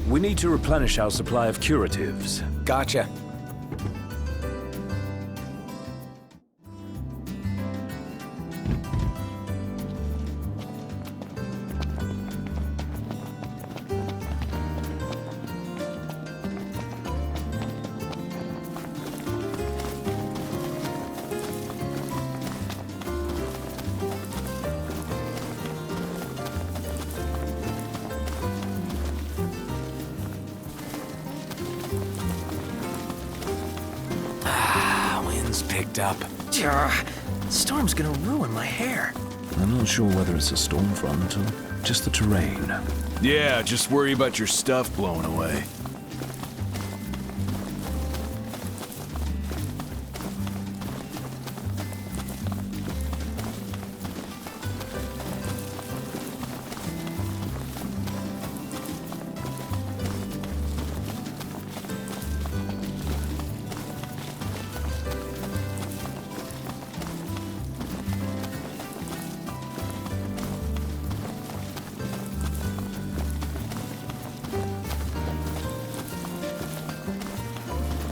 We need to replenish our supply of curatives. Gotcha. Picked up. Storm's gonna ruin my hair. I'm not sure whether it's a storm front or just the terrain. Yeah, just worry about your stuff blowing away.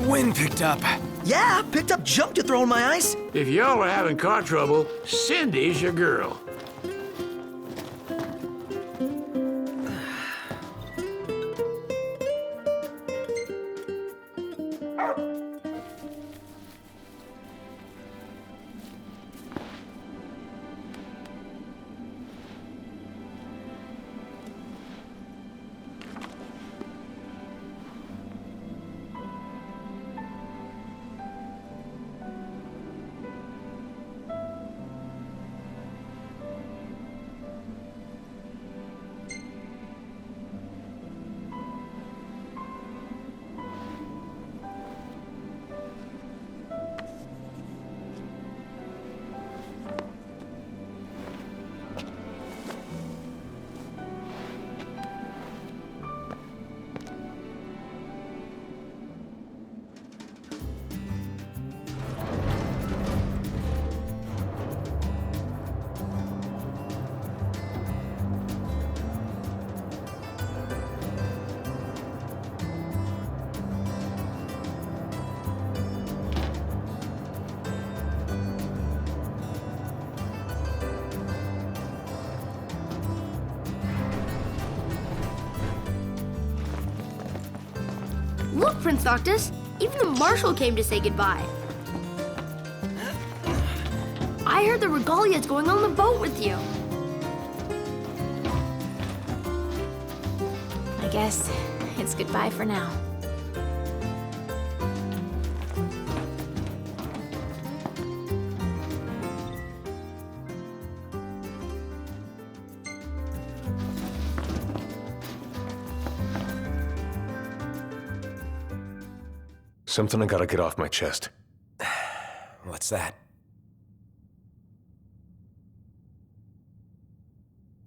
Wind picked up. Yeah, picked up junk to throw in my ice. If y'all are having car trouble, Cindy's your girl. Look, Prince Noctis, even the Marshal came to say goodbye. I heard the Regalia's going on the boat with you. I guess it's goodbye for now. Something I gotta get off my chest. What's that?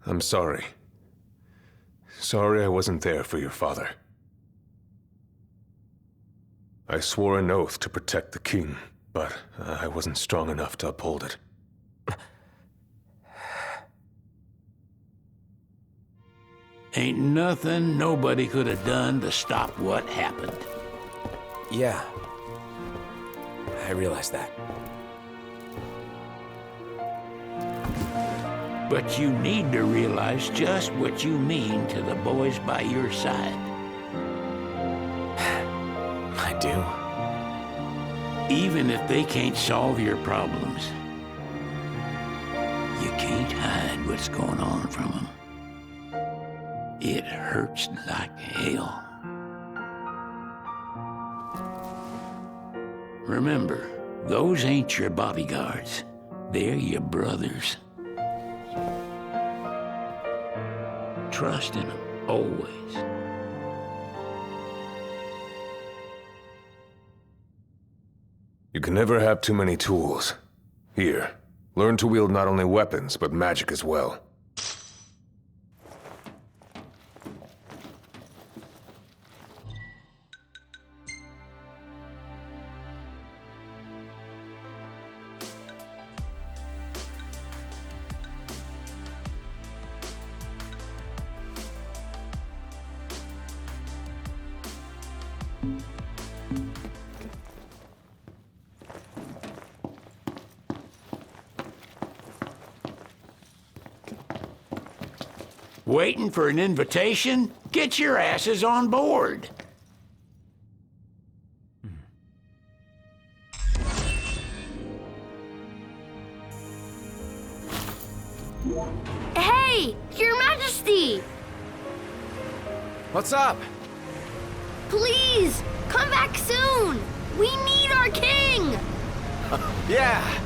I'm sorry. Sorry I wasn't there for your father. I swore an oath to protect the king, but I wasn't strong enough to uphold it. Ain't nothing nobody could have done to stop what happened. Yeah. I realize that. But you need to realize just what you mean to the boys by your side. I do. Even if they can't solve your problems, you can't hide what's going on from them. It hurts like hell. Remember, those ain't your bodyguards. They're your brothers. Trust in them, always. You can never have too many tools. Here, learn to wield not only weapons, but magic as well. Waiting for an invitation? Get your asses on board. Hey, Your Majesty! What's up? Please, come back soon! We need our king! Yeah.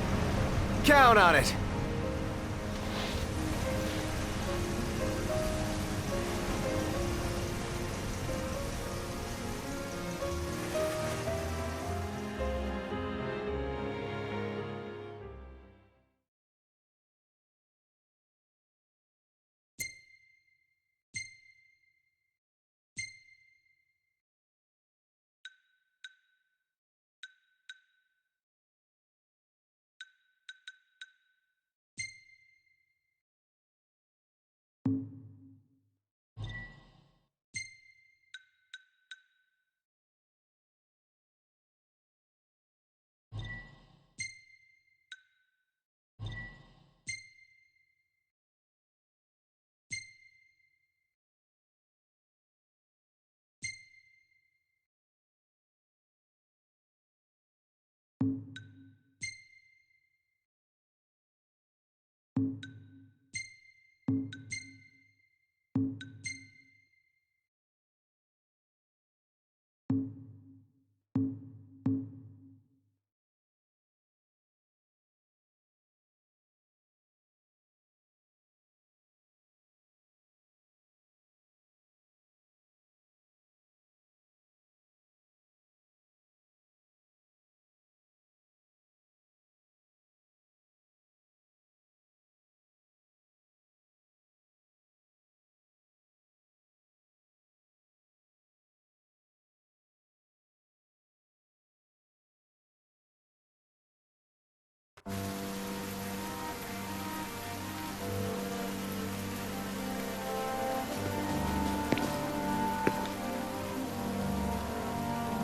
Count on it.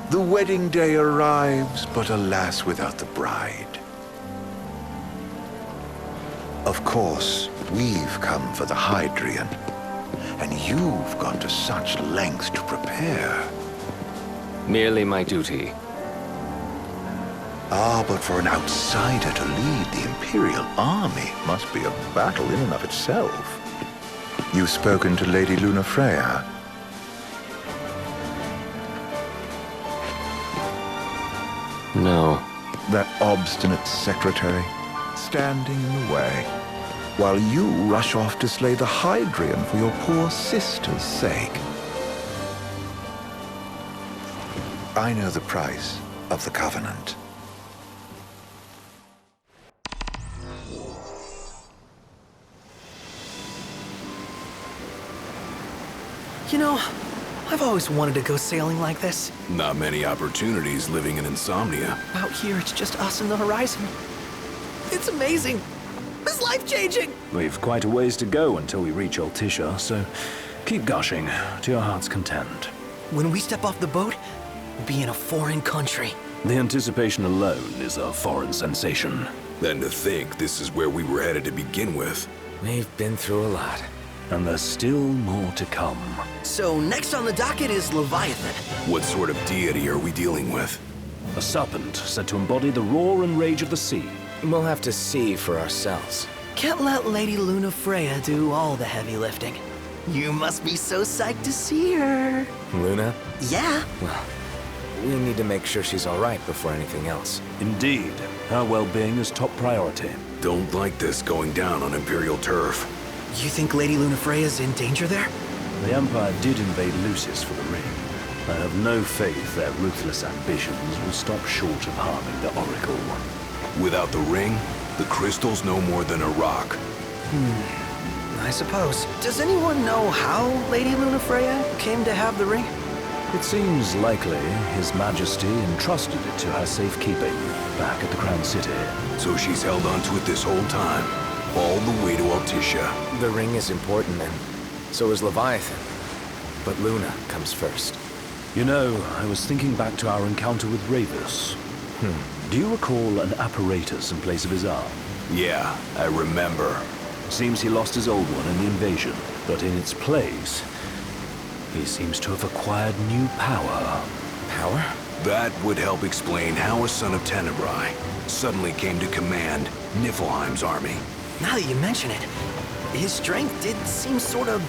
The wedding day arrives, but alas, without the bride. Of course, we've come for the Hydrian, and you've gone to such lengths to prepare. Merely my duty. Ah, but for an outsider to lead the Imperial army must be a battle in and of itself. You've spoken to Lady Lunafreya. No. That obstinate secretary, standing in the way, while you rush off to slay the Hydrian for your poor sister's sake. I know the price of the Covenant. You know, I've always wanted to go sailing like this. Not many opportunities living in Insomnia. Out here, it's just us and the horizon. It's amazing. It's life-changing. We've quite a ways to go until we reach Altissia, so keep gushing to your heart's content. When we step off the boat, we'll be in a foreign country. The anticipation alone is a foreign sensation. Then to think this is where we were headed to begin with. We've been through a lot. And there's still more to come. So next on the docket is Leviathan. What sort of deity are we dealing with? A serpent said to embody the roar and rage of the sea. We'll have to see for ourselves. Can't let Lady Lunafreya do all the heavy lifting. You must be so psyched to see her. Luna? Yeah. Well, We need to make sure she's all right before anything else. Indeed. Her well-being is top priority. Don't like this going down on Imperial turf. You think Lady Lunafreya's in danger there? The Empire did invade Lucis for the ring. I have no faith their ruthless ambitions will stop short of harming the Oracle. Without the ring, the crystal's no more than a rock. I suppose. Does anyone know how Lady Lunafreya came to have the ring? It seems likely His Majesty entrusted it to her safekeeping back at the Crown City. So she's held onto it this whole time, all the way to Altissia. The ring is important, and so is Leviathan. But Luna comes first. You know, I was thinking back to our encounter with Ravus. Do you recall an apparatus in place of his arm? Yeah, I remember. Seems he lost his old one in the invasion, but in its place, he seems to have acquired new power. Power? That would help explain how a son of Tenebrae suddenly came to command Niflheim's army. Now that you mention it, his strength did seem sort of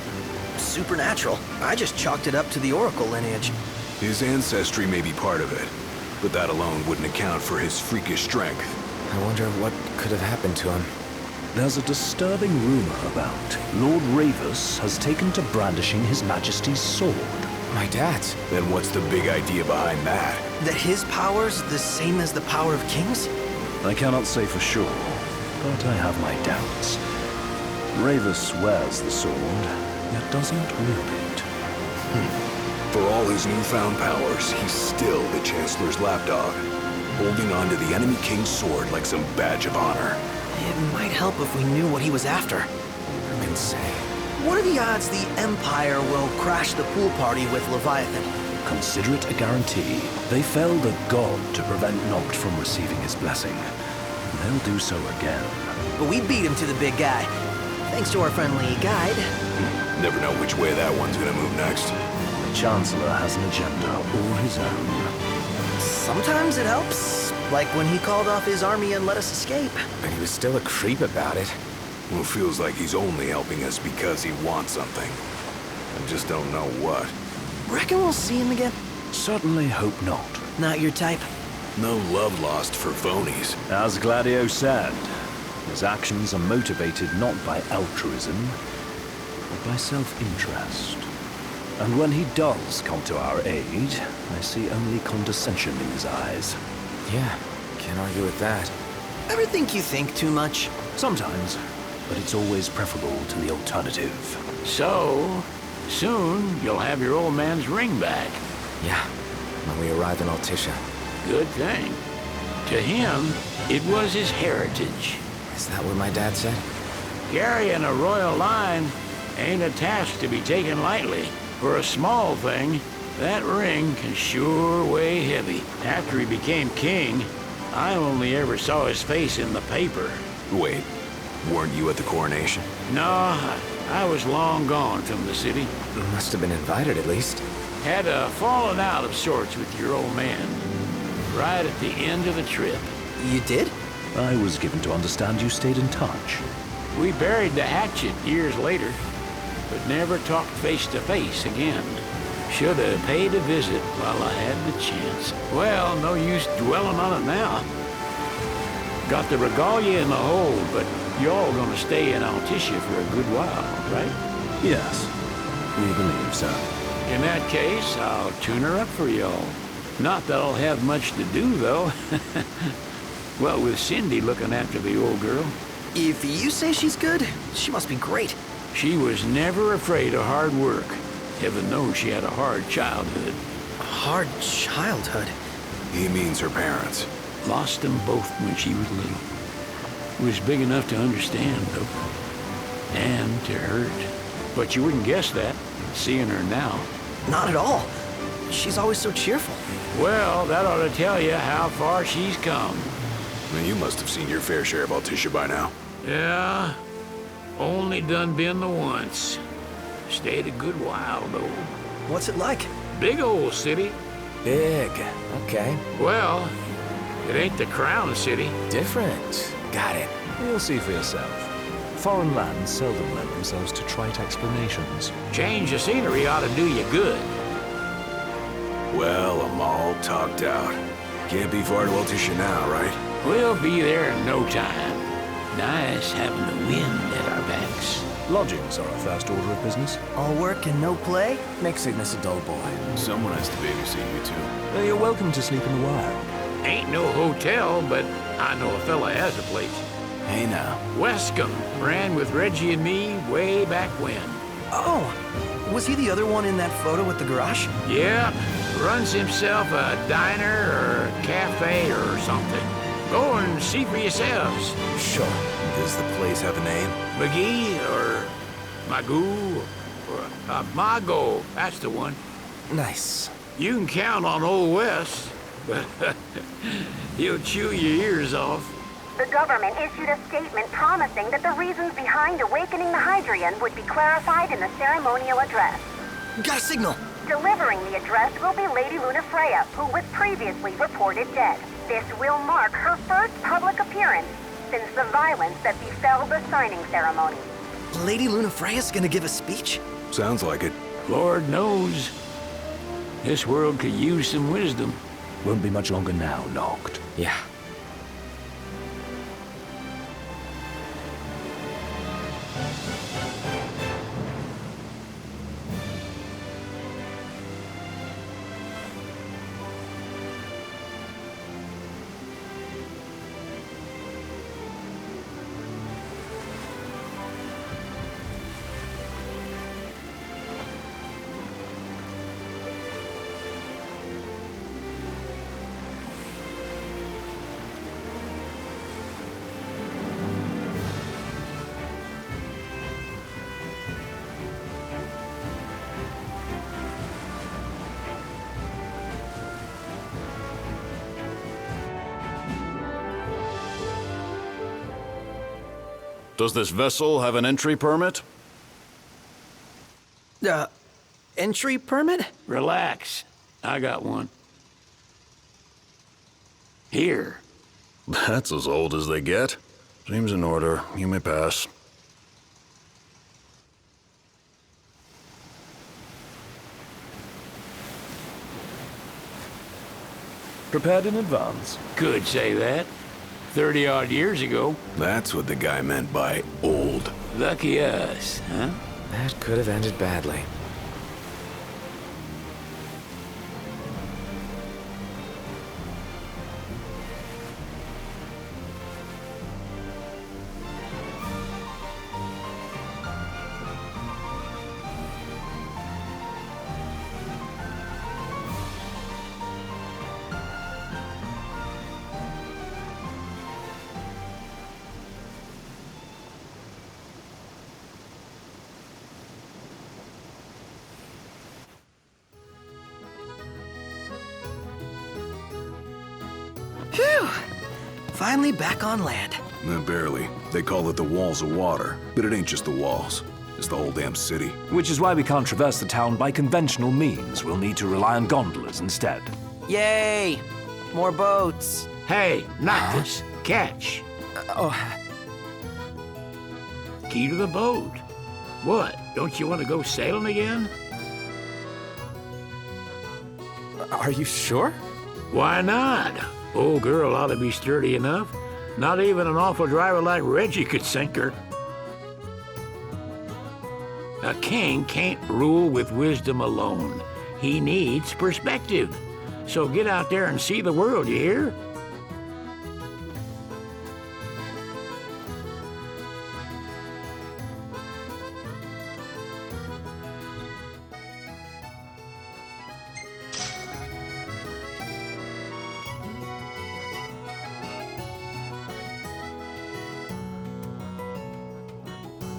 supernatural. I just chalked it up to the Oracle lineage. His ancestry may be part of it, but that alone wouldn't account for his freakish strength. I wonder what could have happened to him. There's a disturbing rumor about Lord Ravus has taken to brandishing His Majesty's sword. My dad's. Then what's the big idea behind that? That his power's the same as the power of kings? I cannot say for sure, but I have my doubts. Ravus wears the sword, yet doesn't wield it. For all his newfound powers, he's still the Chancellor's lapdog, holding on to the enemy king's sword like some badge of honor. It might help if we knew what he was after. Who can say? What are the odds the Empire will crash the pool party with Leviathan? Consider it a guarantee. They felled a god to prevent Noct from receiving his blessing. They'll do so again. But we beat him to the big guy, thanks to our friendly guide. Never know which way that one's gonna move next. The Chancellor has an agenda all his own. Sometimes it helps, like when he called off his army and let us escape. But he was still a creep about it. Well, feels like he's only helping us because he wants something. I just don't know what. Reckon we'll see him again? Certainly hope not. Not your type? No love lost for phonies. As Gladio said, his actions are motivated not by altruism, but by self-interest. And when he does come to our aid, I see only condescension in his eyes. Yeah, can't argue with that. Ever think you think too much? Sometimes, but it's always preferable to the alternative. So, soon you'll have your old man's ring back. Yeah, when we arrive in Altissia. Good thing. To him, it was his heritage. Is that what my dad said? Carrying a royal line ain't a task to be taken lightly. For a small thing, that ring can sure weigh heavy. After he became king, I only ever saw his face in the paper. Wait, weren't you at the coronation? No, I was long gone from the city. You must have been invited at least. Had a falling out of sorts with your old man. Right at the end of the trip. You did? I was given to understand you stayed in touch. We buried the hatchet years later, but never talked face to face again. Should have paid a visit while I had the chance. Well, no use dwelling on it now. Got the regalia in the hold, but y'all gonna stay in Altissia for a good while, right? Yes, we believe so. In that case, I'll tune her up for y'all. Not that I'll have much to do, though. Well, with Cindy looking after the old girl. If you say she's good, she must be great. She was never afraid of hard work. Heaven knows she had a hard childhood. A hard childhood? He means her parents. Lost them both when she was little. Was big enough to understand, though. And to hurt. But you wouldn't guess that, seeing her now. Not at all. She's always so cheerful. Well, that ought to tell you how far she's come. Well, you must have seen your fair share of Altissia by now. Yeah, only done been the once. Stayed a good while, though. What's it like? Big old city. Big. Okay. Well, it ain't the crown city. Different. Got it. You'll see for yourself. Foreign lands seldom lend themselves to trite explanations. Change of scenery ought to do you good. Well, I'm all talked out. Can't be far to Altissia now, right? We'll be there in no time. Nice having the wind at our backs. Lodgings are our first order of business. All work and no play? Makes Ignis a dull boy. Someone has to babysit you two. You're welcome to sleep in the wild. Ain't no hotel, but I know a fella has a place. Hey now. Wescombe ran with Reggie and me way back when. Oh, was he the other one in that photo with the garage? Yep, runs himself a diner or a cafe or something. Go and see for yourselves. Sure. Does the place have a name? McGee or Magoo or Mago, that's the one. Nice. You can count on Old Wes, but he'll chew your ears off. The government issued a statement promising that the reasons behind awakening the Hydrian would be clarified in the ceremonial address. Got a signal. Delivering the address will be Lady Luna Freya, who was previously reported dead. This will mark her first public appearance since the violence that befell the signing ceremony. Lady Luna Freya's gonna give a speech? Sounds like it. Lord knows. This world could use some wisdom. Won't be much longer now, Noct. Yeah. Does this vessel have an entry permit? Entry permit? Relax. I got one. Here. That's as old as they get. Seems in order. You may pass. Prepared in advance. Could say that. 30-odd years ago. That's what the guy meant by old. Lucky us, huh? That could have ended badly. Phew! Finally back on land. Barely. They call it the Walls of Water, but it ain't just the walls. It's the whole damn city. Which is why we can't traverse the town by conventional means. We'll need to rely on gondolas instead. Yay! More boats. Hey, not this. Catch. Key to the boat. What? Don't you want to go sailing again? Are you sure? Why not? Old girl ought to be sturdy enough. Not even an awful driver like Reggie could sink her. A king can't rule with wisdom alone. He needs perspective. So get out there and see the world, you hear?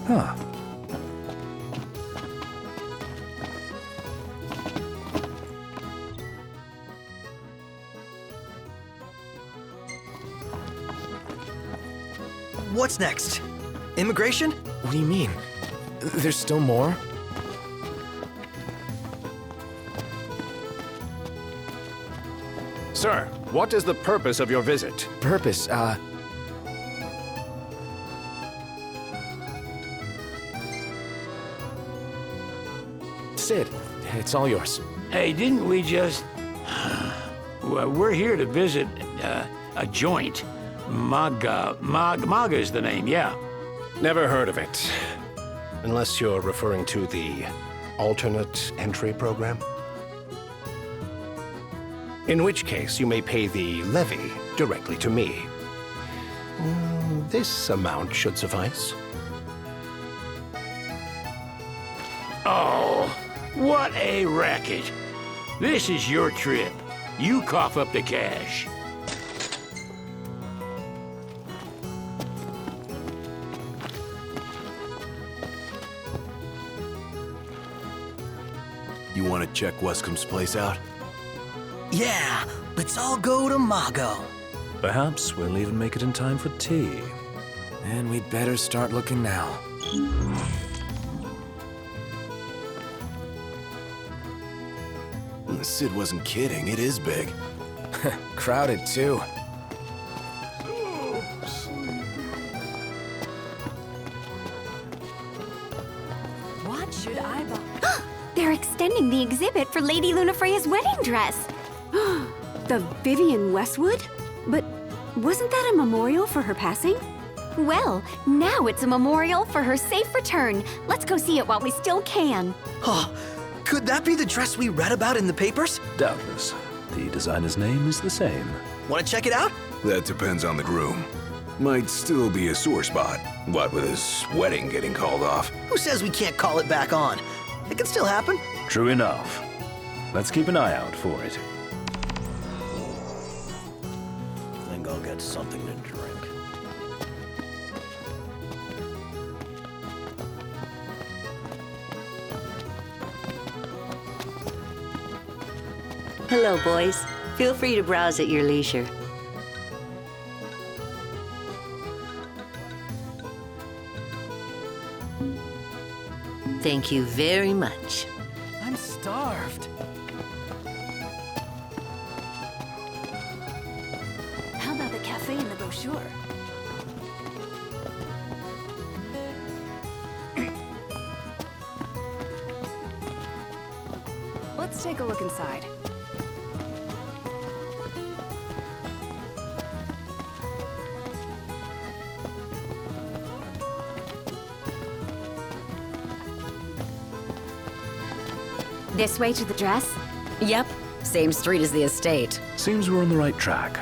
Huh. What's next? Immigration? What do you mean? There's still more? Sir, what is the purpose of your visit? Purpose, Sid, it's all yours. Hey, didn't we just... Well, we're here to visit a joint. Maga is the name, yeah. Never heard of it. Unless you're referring to the alternate entry program. In which case, you may pay the levy directly to me. This amount should suffice. Oh, what a racket. This is your trip. You cough up the cash. You want to check Wescom's place out? Yeah, let's all go to Mago. Perhaps we'll even make it in time for tea. And we'd better start looking now. Sid wasn't kidding, it is big. Crowded, too. What should I buy? They're extending the exhibit for Lady Lunafreya's wedding dress. The Vivian Westwood? But wasn't that a memorial for her passing? Well, now it's a memorial for her safe return. Let's go see it while we still can. Oh, could that be the dress we read about in the papers? Doubtless. The designer's name is the same. Want to check it out? That depends on the groom. Might still be a sore spot. What with his wedding getting called off? Who says we can't call it back on? It can still happen. True enough. Let's keep an eye out for it. Think I'll get something to drink. Hello, boys. Feel free to browse at your leisure. Thank you very much. I'm starved. How about the cafe in the brochure? Let's take a look inside. This way to the dress? Yep, same street as the estate. Seems we're on the right track.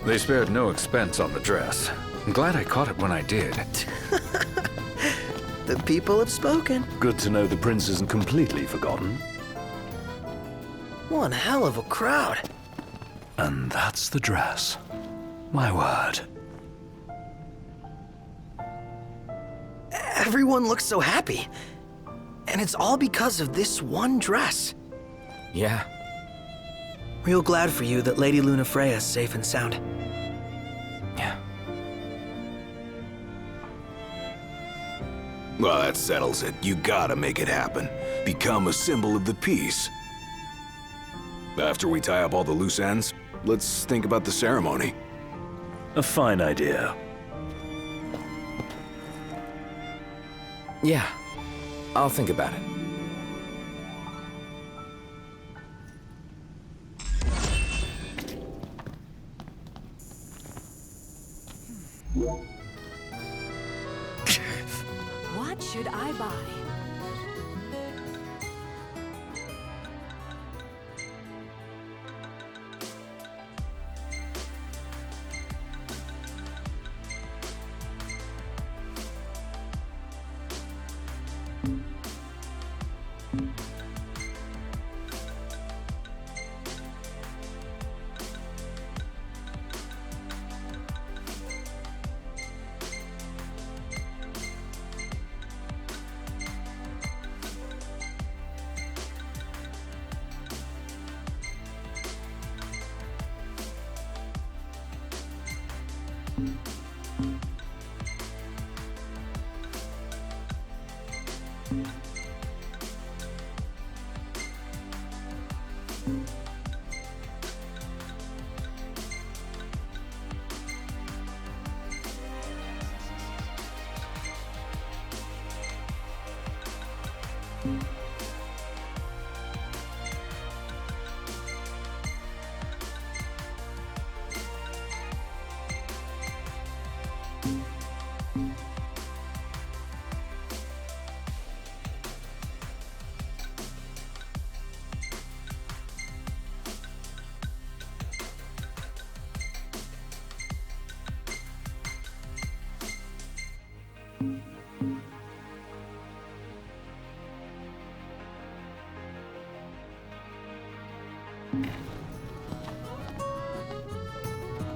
They spared no expense on the dress. I'm glad I caught it when I did. The people have spoken. Good to know the prince isn't completely forgotten. One hell of a crowd. And that's the dress. My word. Everyone looks so happy. And it's all because of this one dress. Yeah. Real glad for you that Lady Lunafreya's safe and sound. Yeah. Well, that settles it. You gotta make it happen. Become a symbol of the peace. After we tie up all the loose ends, let's think about the ceremony. A fine idea. Yeah. I'll think about it. What should I buy?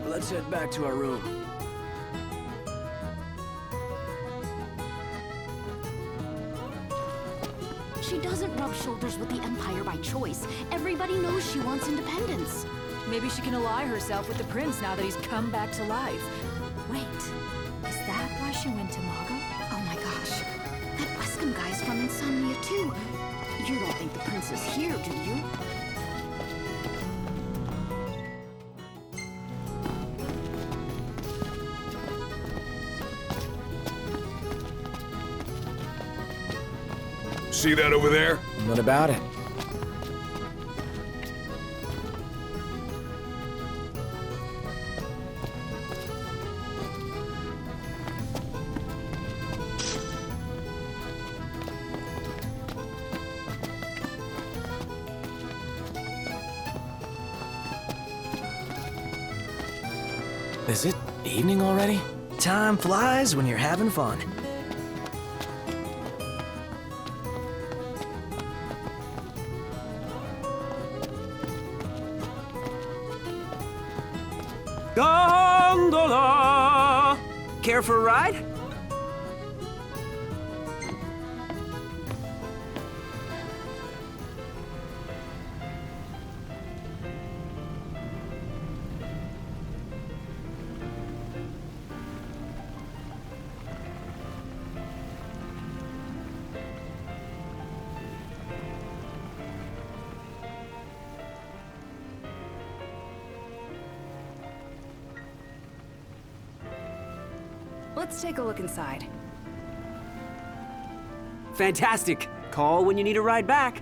Let's head back to our room. She doesn't rub shoulders with the Empire by choice. Everybody knows she wants independence. Maybe she can ally herself with the prince now that he's come back to life. Wait, is that why she went to Mago? Oh my gosh, that Wescom guy's from Insomnia too. You don't think the prince is here, do you? See that over there? What about it? Is it evening already? Time flies when you're having fun. Gondola! Care for a ride? Let's take a look inside. Fantastic! Call when you need a ride back.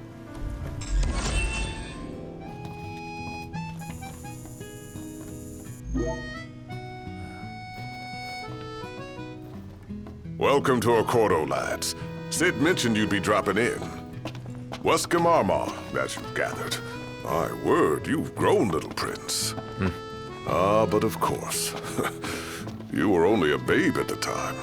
Welcome to Accordo, lads. Sid mentioned you'd be dropping in. Wescom Armor, as you've gathered. My word, you've grown, little prince. Ah, but of course. You were only a babe at the time.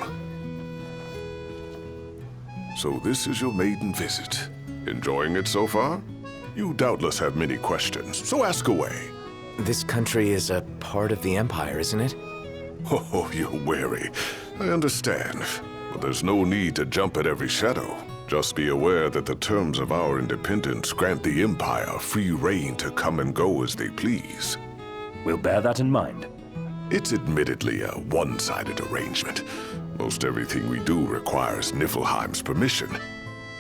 So this is your maiden visit. Enjoying it so far? You doubtless have many questions, so ask away. This country is a part of the Empire, isn't it? Oh, you're wary. I understand. But there's no need to jump at every shadow. Just be aware that the terms of our independence grant the Empire free reign to come and go as they please. We'll bear that in mind. It's admittedly a one-sided arrangement. Most everything we do requires Niflheim's permission.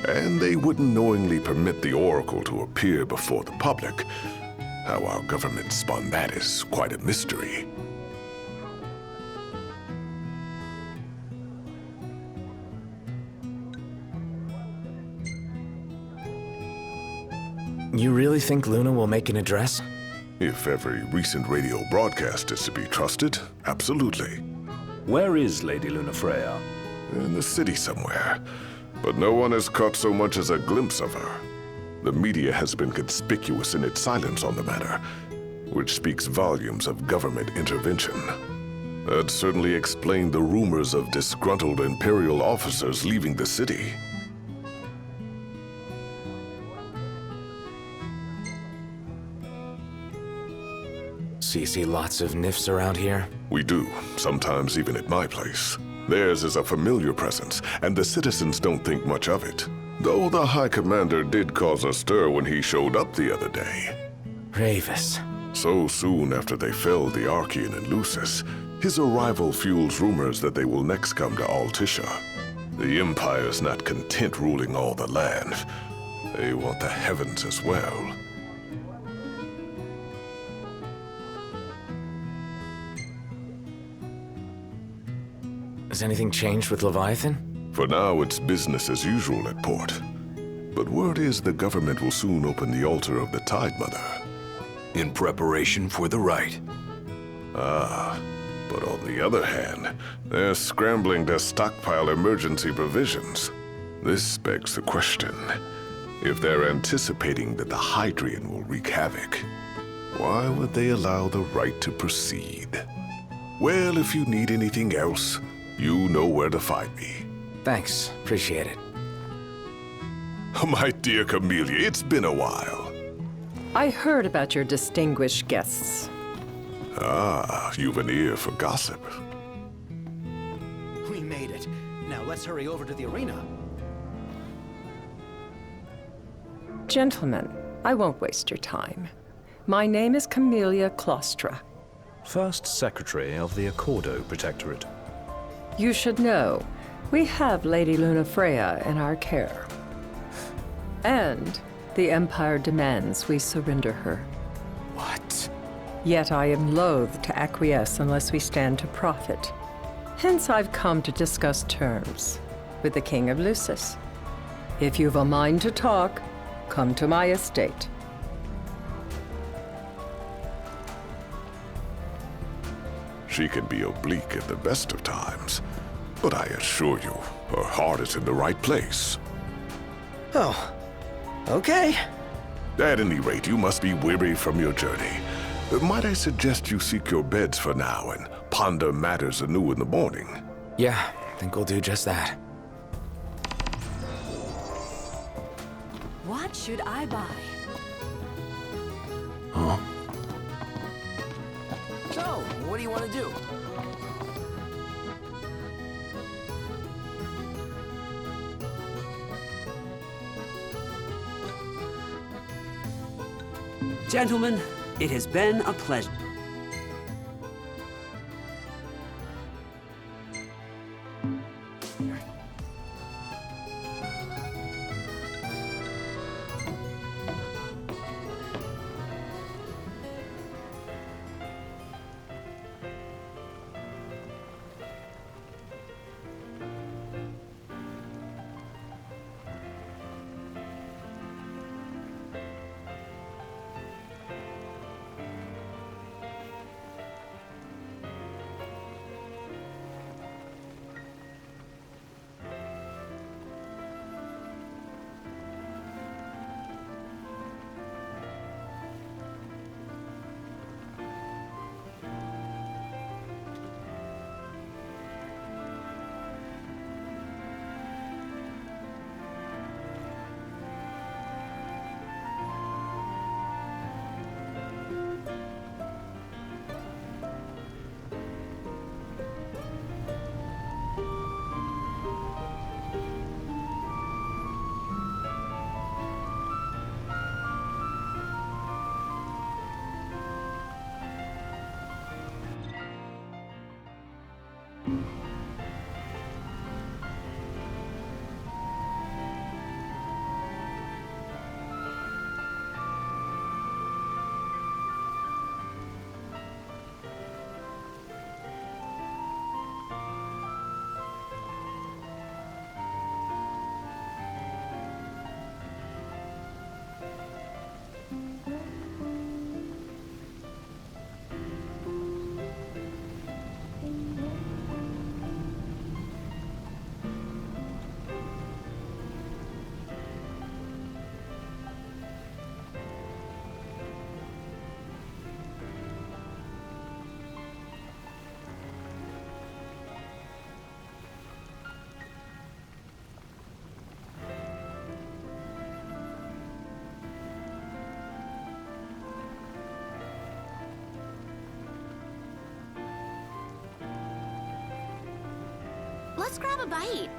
And they wouldn't knowingly permit the Oracle to appear before the public. How our government spun that is quite a mystery. You really think Luna will make an address? If every recent radio broadcast is to be trusted, absolutely. Where is Lady Lunafreya? In the city somewhere. But no one has caught so much as a glimpse of her. The media has been conspicuous in its silence on the matter, which speaks volumes of government intervention. That certainly explained the rumors of disgruntled Imperial officers leaving the city. So you see lots of Nifs around here? We do, sometimes even at my place. Theirs is a familiar presence, and the citizens don't think much of it. Though the High Commander did cause a stir when he showed up the other day. Ravis. So soon after they felled the Archean and Lucis, His arrival fuels rumors that they will next come to Altissia. The Empire's not content ruling all the land. They want the heavens as well. Has anything changed with Leviathan? For now, it's business as usual at port. But word is the government will soon open the altar of the Tide Mother. In preparation for the rite. Ah, but on the other hand, they're scrambling to stockpile emergency provisions. This begs the question, if they're anticipating that the Hydrian will wreak havoc, why would they allow the rite to proceed? Well, if you need anything else, you know where to find me. Thanks, appreciate it. My dear Camellia, it's been a while. I heard about your distinguished guests. Ah, you've an ear for gossip. We made it. Now let's hurry over to the arena. Gentlemen, I won't waste your time. My name is Camellia Claustra. First Secretary of the Accordo Protectorate. You should know, we have Lady Lunafreya in our care. And the Empire demands we surrender her. What? Yet I am loath to acquiesce unless we stand to profit. Hence I've come to discuss terms with the King of Lucis. If you've a mind to talk, come to my estate. She can be oblique at the best of times, but I assure you, her heart is in the right place. Oh, okay. At any rate, you must be weary from your journey. Might I suggest you seek your beds for now and ponder matters anew in the morning? Yeah, I think we'll do just that. What should I buy? Huh? So, what do you want to do? Gentlemen, it has been a pleasure. Let's grab a bite.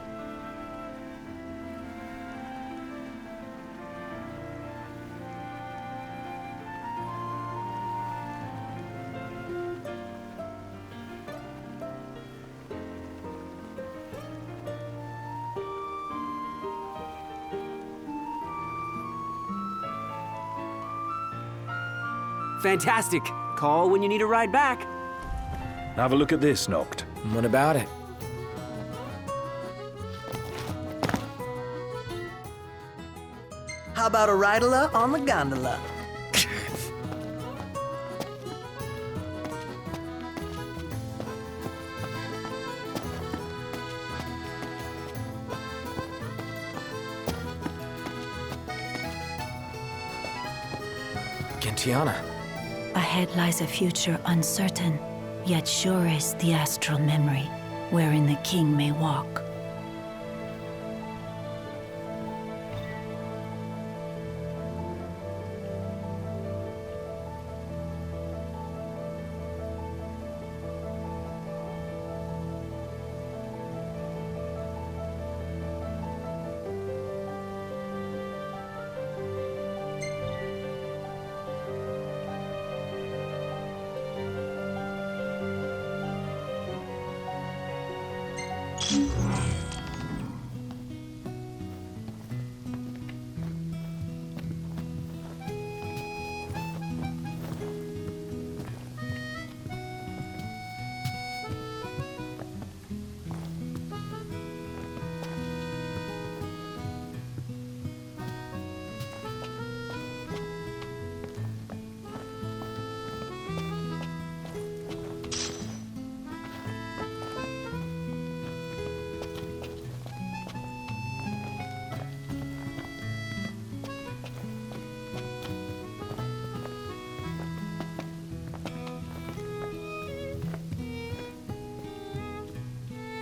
Fantastic. Call when you need a ride back. Have a look at this, Noct. What about it? How about a ride-a-la on the gondola? Gentiana. Ahead lies a future uncertain, yet sure is the astral memory, wherein the king may walk.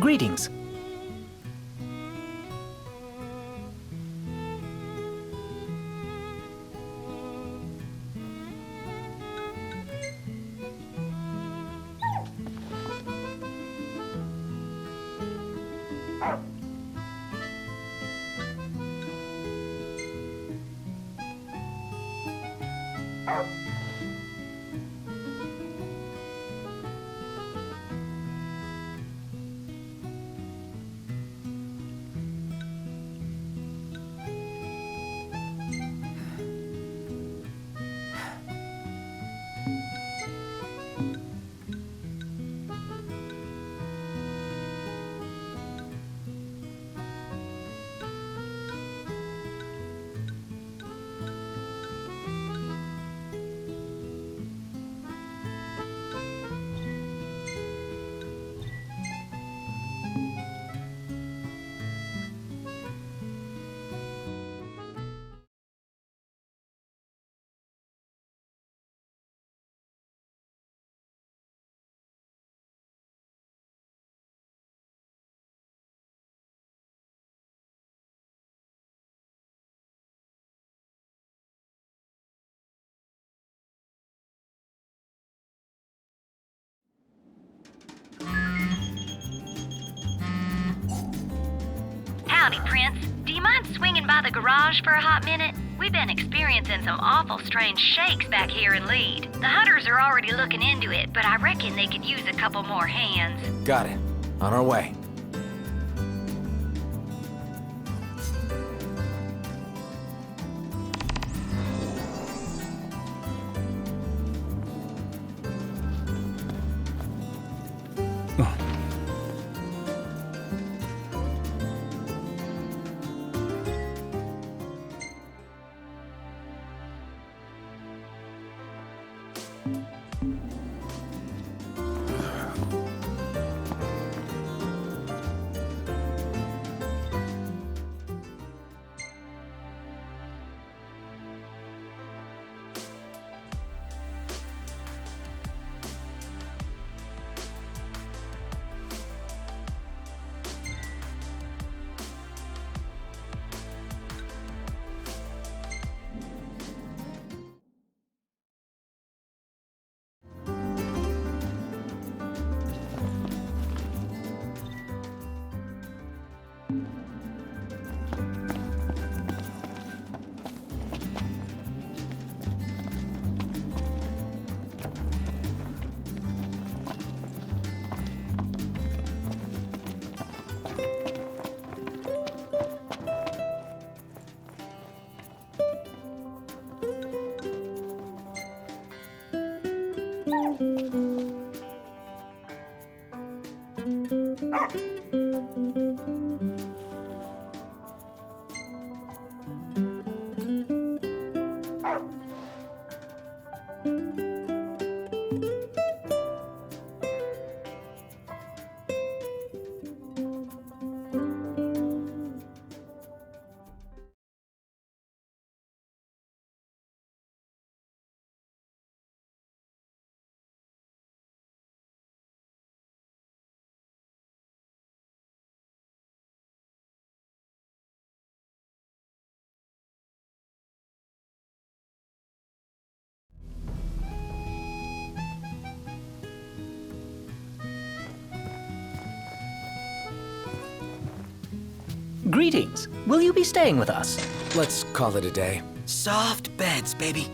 Greetings. Howdy, Prince. Do you mind swinging by the garage for a hot minute? We've been experiencing some awful strange shakes back here in Lead. The hunters are already looking into it, but I reckon they could use a couple more hands. Got it. On our way. Greetings. Will you be staying with us? Let's call it a day. Soft beds, baby.